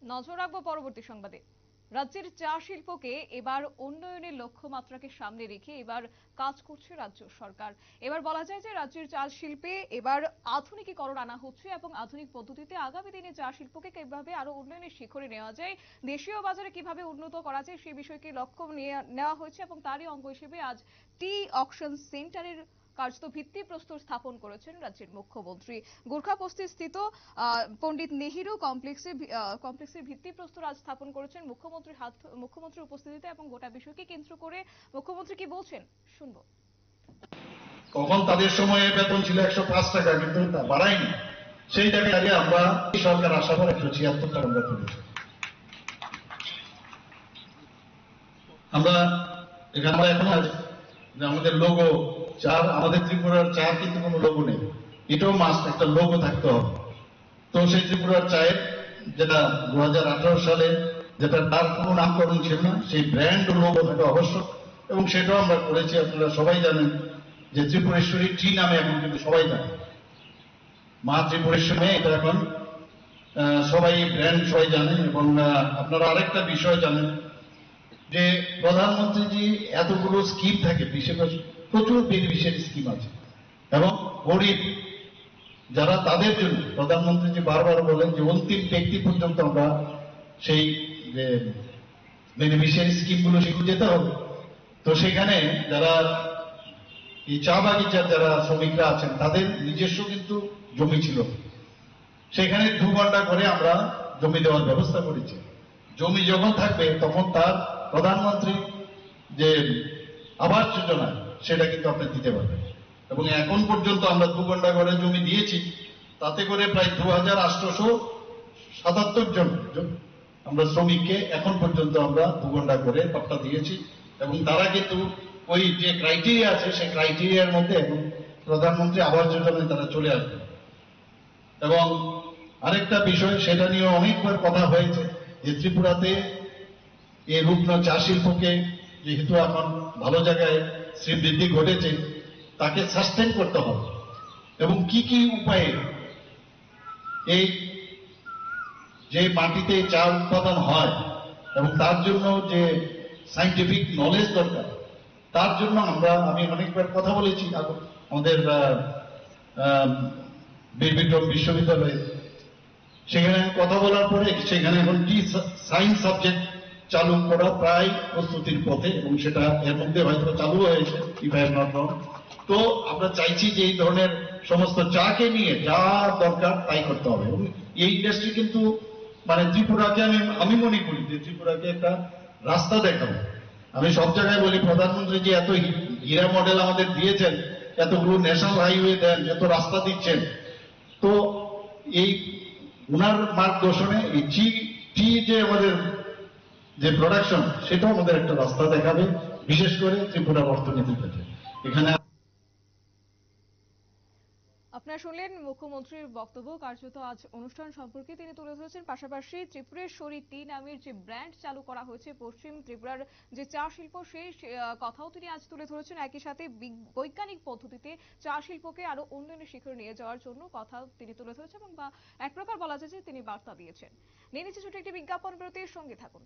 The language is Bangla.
নজর রাখবো পরবর্তী সংবাদে। রাজ্যের চা শিল্পকে এবার উন্নয়নের লক্ষ্যমাত্রাকে সামনে রেখে এবার কাজ করছে রাজ্য সরকার। এবার বলা যায় যে রাজ্যের চা শিল্পে এবার আধুনিকীকরণ আনা হচ্ছে এবং আধুনিক পদ্ধতিতে আগামী দিনে চা শিল্পকে কিভাবে আরো উন্নয়নের শিখরে নেওয়া যায়, দেশীয় বাজারে কিভাবে উন্নত করা যায় সেই বিষয়কে লক্ষ্য নেওয়া হয়েছে এবং তারই অঙ্গ হিসেবে আজ টি অকশন সেন্টারের কার্যত ভিত্তিপ্রস্তর স্থাপন করেছেন রাজ্যের মুখ্যমন্ত্রী। গোর্খাপস্তি স্থিত পণ্ডিত নেহেরু কমপ্লেক্সের ভিত্তিপ্রস্তর আজ স্থাপন করেছেন মুখ্যমন্ত্রীর উপস্থিতিতে এবং গোটা বিষয়কে কেন্দ্র করে মুখ্যমন্ত্রী কি বলছেন শুনবো। তখন তাদের সময়ে বেতন ছিল 105 টাকা, কিন্তু তা বাড়ায়নি। সেই জায়গায় আমরা সরকার আসার পর 176 টাকা আমরা তুলেছি। আমরা এখানে এখন আমাদের লোগো চার, আমাদের ত্রিপুরার চার কিন্তু কোনো লোগো নেই, এটাও মাস্ট একটা লোগো থাকতে হবে। তো সেই ত্রিপুরার চায়ের যেটা 2018 সালে যেটা তার কোনো নামকরণ ছিল না, সেই ব্র্যান্ড লোগো থাকা আবশ্যক এবং সেটাও আমরা করেছি। আপনারা সবাই জানেন যে ত্রিপুরেশ্বরী টি নামে এখন কিন্তু সবাই জানে, মা ত্রিপুরেশ্বরী, এটা এখন সবাই ব্র্যান্ড সবাই জানেন। এবং আপনারা আরেকটা বিষয় জানেন যে প্রধানমন্ত্রী এতগুলো স্কিম থাকে, প্রচুর বেনিফিশিয়ারি স্কিম আছে এবং গরিব যারা তাদের জন্য প্রধানমন্ত্রী বারবার বলেন যে অন্তিম ব্যক্তি পর্যন্ত আমরা সেই যে বেনিফিশিয়ারি স্কিম গুলো সেগুলো যেতে হবে। তো সেখানে যারা এই চা বাগিচার যারা শ্রমিকরা আছেন তাদের নিজস্ব কিন্তু জমি ছিল, সেখানে 2 ঘন্টা করে আমরা জমি দেওয়ার ব্যবস্থা করেছি। জমি যখন থাকবে তখন তার প্রধানমন্ত্রী যে আবাস যোজনা সেটা কিন্তু আপনি দিতে পারবেন। এবং এখন পর্যন্ত আমরা 2 ঘন্টা করে জমি দিয়েছি, তাতে করে প্রায় 2877 জন আমরা শ্রমিককে এখন পর্যন্ত আমরা 2 ঘন্টা করে পাট্টা দিয়েছি এবং তারা কিন্তু ওই যে ক্রাইটেরিয়া আছে সেই ক্রাইটেরিয়ার মধ্যে এখন প্রধানমন্ত্রী আবাস যোজনায় তারা চলে আসবে। এবং আরেকটা বিষয়, সেটা নিয়ে অনেকবার কথা হয়েছে যে ত্রিপুরাতে এই রুগ্ন চা শিল্পকে যেহেতু এখন ভালো জায়গায় শ্রীবৃদ্ধি ঘটেছে, তাকে সাস্টেন করতে হবে এবং কি কি উপায়ে এই যে মাটিতে চা উৎপাদন হয় এবং তার জন্য যে সায়েন্টিফিক নলেজ দরকার, তার জন্য আমি অনেকবার কথা বলেছি আমাদের বীরবিক্রম বিশ্ববিদ্যালয়ে। সেখানে কথা বলার পরে সেখানে এখন কি সায়েন্স সাবজেক্ট চালু করা প্রায় প্রস্তুতির পথে এবং সেটা এর মধ্যে হয়তো চালু হয়েছে if I am not wrong. তো আমরা চাইছি যে এই ধরনের সমস্ত চাকে নিয়ে যা দরকার তাই করতে হবে এবং এই ইন্ডাস্ট্রি কিন্তু মানে ত্রিপুরাকে আমি মনে করি যে ত্রিপুরাকে একটা রাস্তা দেখাবো। আমি সব জায়গায় বলি প্রধানমন্ত্রী যে এত হীরা মডেল আমাদের দিয়েছেন, এতগুলো ন্যাশনাল হাইওয়ে দেন, এত রাস্তা দিচ্ছেন, তো এই ওনার মার্গদর্শনে এই টি যে আমাদের যে প্রোডাকশন সেটাও আমাদের একটা রাস্তা দেখাবে, বিশেষ করে ত্রিপুরার অর্থনীতির ক্ষেত্রে। এখানে আপনারা শুনলেন মুখ্যমন্ত্রীর বক্তব্য। কার্যত আজ অনুষ্ঠান সম্পর্কে তিনি তুলে ধরেছেন, পাশাপাশি ত্রিপুরেশ্বরী টি নামের যে ব্র্যান্ড চালু করা হয়েছে পশ্চিম ত্রিপুরার যে চা শিল্প সেই কথাও তিনি আজ তুলে ধরেছেন। একই সাথে বৈজ্ঞানিক পদ্ধতিতে চা শিল্পকে আরো উন্নয়নের শিখরে নিয়ে যাওয়ার জন্য কথা তিনি তুলে ধরেছেন এবং বা এক প্রকার বলা যায় যে তিনি বার্তা দিয়েছেন। নিয়ে নিচ্ছে ছোট একটি বিজ্ঞাপন বিরতির সঙ্গে থাকুন।